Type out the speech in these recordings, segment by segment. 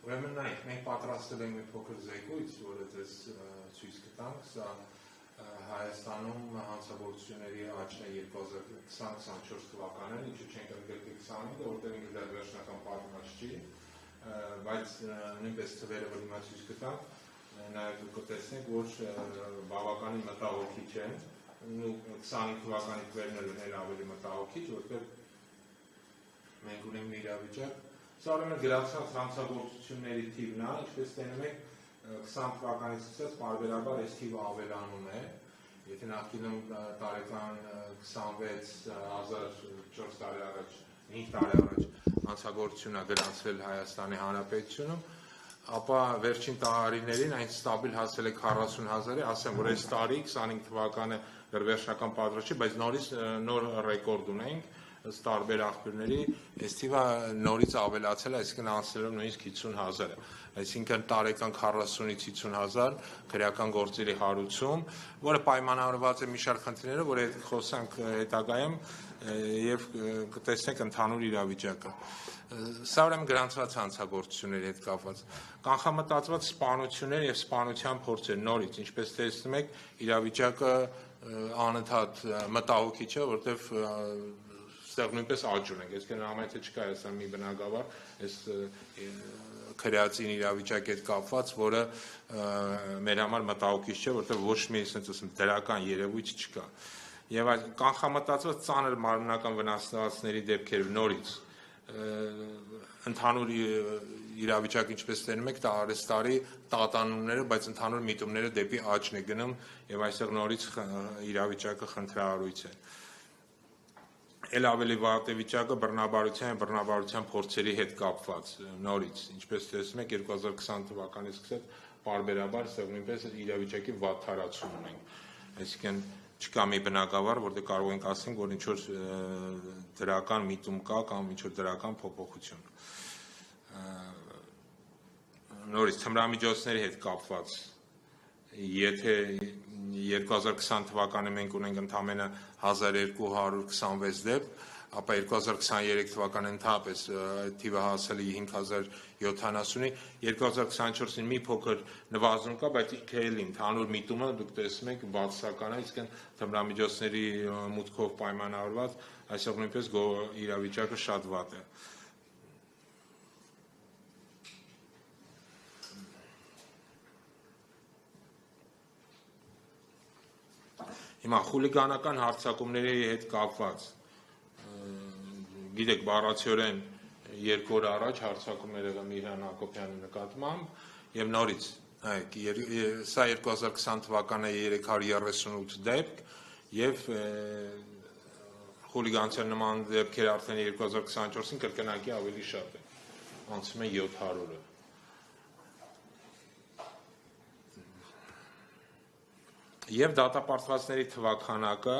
Ուրեմն նայեք, մենք պատրաստել ենք մի փոքր զեկույց, որը ձեզ ցույց կտանք, սա Հայաստանում հանցագործությունների աճն է 2020-24 թվականներին, ինչու չենք ընդգրկի 25-ը, որտեղ ինքը դեռ վերջնական պատմած չի, բայց նույնպես թվերը, որ հիմա ցույց կտանք, նաև դուք կտեսնեք, որ բավականին մտահոգիչ են, 25 թվականի թվերն էլ ավելի մտահոգիչ, որտեղ մենք ունենք մի իրավիճակ. Սա ուրեմն գրացած հանցագործությունների թիվն է, ինչպես տենում եք 20 թվականից սկսած պարբերաբար այս թիվը ավելանում է, եթե նախկինում տարեկան 26,000 4 տարի առաջ, 5 տարի առաջ հանցագործություն է գրանցվել Հայաստանի Հանրապետությունում, ապա վերջին տարիներին այն ստաբիլ հասել է 40,000-ի, ասեմ, որ այս տարի 25 թվականը վերջնական պատրաստ չի, բայց նորից նոր ռեկորդ ունենք, ըստ տարբեր աղբյուրների, այս թիվը նորից ավելացել է, այսինքն անցնելով նույնիսկ 50,000-ը, այսինքն տարեկան 40-ից 50,000 քրեական գործերի հարուցում, որը պայմանավորված է մի շարք խնդիրներով, որ խոսանք հետագայում եւ կտեսնեք ընդհանուր իրավիճակը։ Սա ուրեմն գրանցված հանցագործությունների հետ կապված։ Կանխամտածված սպանություններ եւ սպանության փորձեր նորից, ինչպես տեսնում եք, իրավիճակը անընդհատ մտահոգիչ է, որտեղ ստեղ նույնպես աճ ունենք, այսինքն ամենից չկա այսա մի բնակավար, այս քրեածին իրավիճակի հետ կապված, որը մեր համար մտահոգիչ չէ, որտեղ ոչ մի դրական երևույթ չկա։ Եվ այդ կանխամտածված ծանր մարմնական վնասվածքների դեպքեր նորից ընդհանուր իրավիճակ ինչպես տենում եք, տարի տատանումները, բայց ընդհանուր միտումները դեպի աճն է գնում եւ այստեղ նորից իրավիճակը խնդրահարույց է։ Էլ ավելի վատ է վիճակը բռնաբարության եւ բռնաբարության փորձերի հետ կապված նորից, ինչպես տեսնում եք 2020 թվականից սկսած պարբերաբար սա նույնպես իրավիճակի վատ թարացում ունենք, այսինքն չկա մի բնակավար, որտեղ կարող ենք ասենք, որ ինչ որ դրական միտում կա կամ ինչ որ դրական փոփոխություն։ Նորից թմրամիջոցների հետ կապված, եթե 2020 թվականը մենք ունենք ընդամենը 1226 դեպք, ապա 2023 թվականը ընդհանրապես թիվը հասել է 5070-ի, 2024-ին մի փոքր նվազում կա, բայց ինքն ընդհանուր միտումը դուք տեսնում եք բացասական է, իսկ թմրամիջոցների մուտքով պայմանավորված, այսօր նույնպես իրավիճակը շատ վատ է։ Հիմա խուլիգանական հարձակումների հետ կապված, գիտեք բառացիորեն 2 օր առաջ հարձակումներ եղան Միհրան Հակոբյանի նկատմամբ եւ նորից, սա 2020 թվականը 338 դեպք եւ խուլիգանության նման դեպքեր արդեն 2024-ին կրկնակի ավելի շատ է, անցնում է 700-ը։ Եվ դատապարտվածների թվաքանակը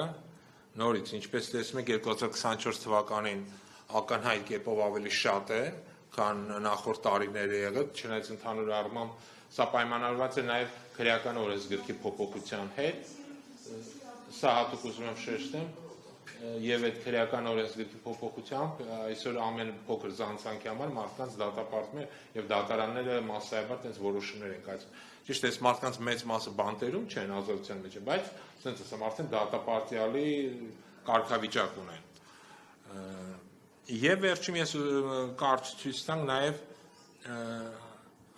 նորից, ինչպես տեսնում եք 2024 թվականին ակնհայտ կերպով ավելի շատ է, քան նախորդ տարիները եղել, չնայած ընդհանուր առմամբ սա պայմանավորված է նաև քրեական օրենսգրքի փոփոխության հետ, սա հատուկ ուզում եմ շեշտեմ, եւ այդ քրեական օրենսգրքի փոփոխությամբ այսօր ամեն փոքր զանցանքի համար մարդկանց դատապարտում է եւ դատարանները մասսայաբար տես որոշումներ են կայացնում։ Ճիշտ է, մարդկանց մեծ մասը բանտերում չեն ազատության մեջ, բայց ասենց ասեմ, արդեն դատապարտյալի կարգավիճակ ունեն։ Եվ վերջում ես կարճ ցույց տանք նաև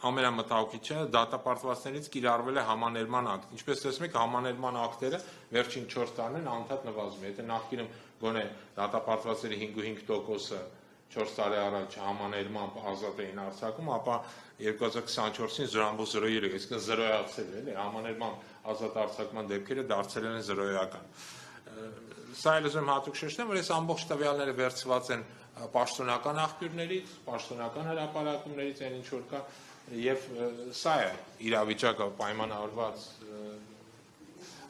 ամենամտահոգիչը դատապարտվածներից կիրառվել է համաներման ակտ։ Ինչպես տեսնում եք, համաներման ակտերը վերջին 4 տարիներին անընդհատ նվազում է։ Եթե նախկինում գոնե դատապարտվածների 5.5%-ը 4 տարի առաջ համաներմամբ ազատ էին արձակում, ապա 2024-ին 0.03, այսինքն զրոյացել է, էլի, համաներմամբ ազատ արձակման դեպքերը դարձել են զրոյական։ Սա էլ ուզում եմ հատուկ շեշտեմ, որ այս ամբողջ տվյալները վերցված են պաշտոնական աղբյուրներից, պաշտոնական հրապարակումներից, այն ինչ որ կա, եւ սա է իրավիճակը պայմանավորված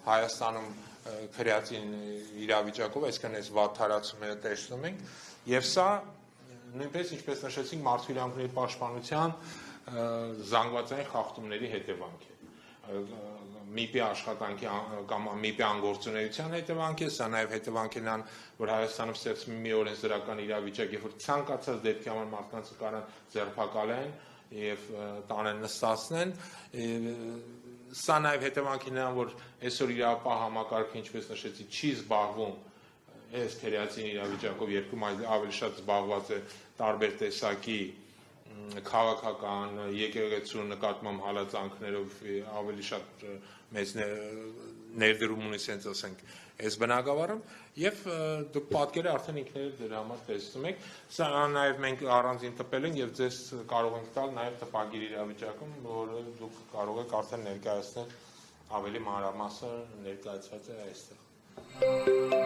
Հայաստանում քրեածին իրավիճակով, այսինքն այս վատ թարացումները տեսնում ենք, եւ սա նույնպես ինչպես նշեցինք մարդու իրավունքների պաշտպանության զանգվածային խախտումների հետևանք է։ ՄԻՊ-ի աշխատանքի կամ ՄԻՊ-ի անգործունեության հետևանք է, սա նաև հետևանք է նրան, որ Հայաստանում ստեղծվում մի օրենսդրական իրավիճակ, երբ որ ցանկացած դեպքի համար մարդկանց կարան ձերբակալեն եւ տանեն նստացնեն, սա նաեւ հետևանքի նրան, որ այսօր իրավապահ համակարգը, ինչպես նշեցի, չի զբաղվում այս քերիացին իրավիճակով երկու ավելի շատ զբաղված է տարբեր տեսակի քաղաքական եկեղեցու նկատմամբ հալածանքներով ավելի շատ մեծ ներդրում ունի, ասենք ասենք, այս բնակավարում եւ դուք պատկերը արդեն ինքներդ դրա համար տեսնում եք, սա նաեւ մենք առանձին տպել ենք եւ ձեզ կարող ենք տալ նաեւ տպագիր իրավիճակում, որը դուք կարող եք արդեն ներկայացնել ավելի մանրամասն ներկայացված է այստեղ։